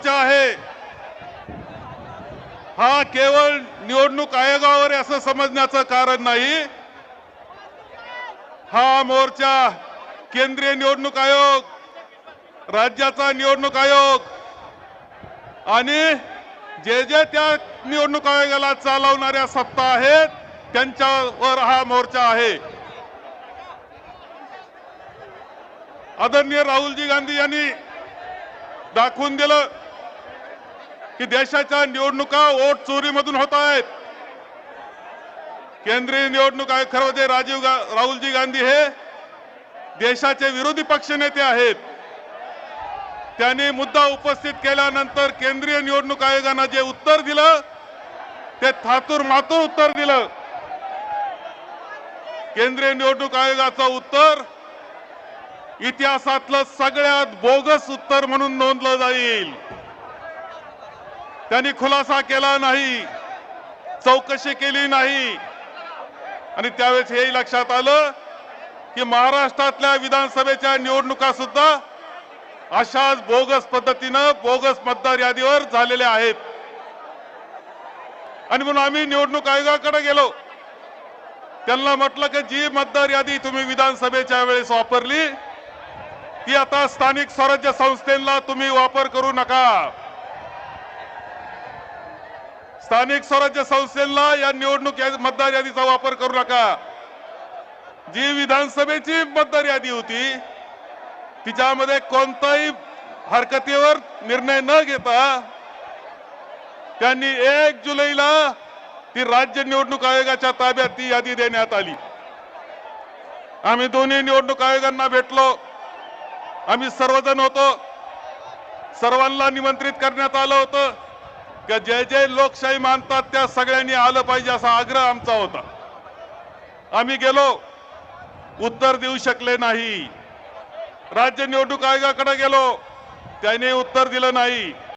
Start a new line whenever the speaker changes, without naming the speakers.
मोर्चा आहे हा केवळ निवडणूक आयोगावर असं समजण्याचं कारण नाही। हा मोर्चा केंद्रीय निवडणूक आयोग, राज्याचा निवडणूक आयोग आणि जे जे त्या निवडणूक आयोगाला चालवणाऱ्या सत्ता आहेत त्यांच्यावर हा मोर्चा आहे। आदरणीय राहुलजी गांधी यांनी दाखवून दिलं की देशाच्या निवडणुका वोट चोरीमधून होत आहेत। केंद्रीय निवडणूक आयोग खरं म्हणजे राहुलजी गांधी हे देशाचे विरोधी पक्ष नेते आहेत। त्यांनी मुद्दा उपस्थित केल्यानंतर केंद्रीय निवडणूक आयोगाने जे उत्तर दिलं ते थातूर मातूर उत्तर दिलं। केंद्रीय निवडणूक आयोगाचं उत्तर इतिहासातलं सगळ्यात बोगस उत्तर म्हणून नोंदलं जाईल। त्यांनी खुलासा केला नाही, चौकशी केली नाही आणि त्यावेळेस हेही लक्षात आलं की महाराष्ट्रातल्या विधानसभेच्या निवडणुका सुद्धा अशाच बोगस पद्धतीनं बोगस मतदार यादीवर झालेल्या आहेत। आणि म्हणून आम्ही निवडणूक आयोगाकडे गेलो, त्यांना म्हटलं की जी मतदार यादी तुम्ही विधानसभेच्या वेळेस वापरली ती आता स्थानिक स्वराज्य संस्थेला तुम्ही वापर करू नका। स्थानिक स्वराज्य संस्थेला या निवडणूक मतदार यादीचा वापर करू नका। जी विधानसभेची मतदार यादी होती तिच्यामध्ये कोणताही हरकतीवर निर्णय न घेता त्यांनी 1 जुलैला ती राज्य निवडणूक आयोगाच्या ताब्यात ती यादी देण्यात आली। आम्ही दोन्ही निवडणूक आयोगांना भेटलो, आम्ही सर्वजण होतो, सर्वांना निमंत्रित करण्यात आलं होतं की जे जे लोकशाही मानतात त्या सगळ्यांनी आलं पाहिजे असा आग्रह आमचा होता। आम्ही गेलो, उत्तर देऊ शकले नाही। राज्य निवडणूक आयोगाकडे गेलो, त्याने उत्तर दिलं नाही।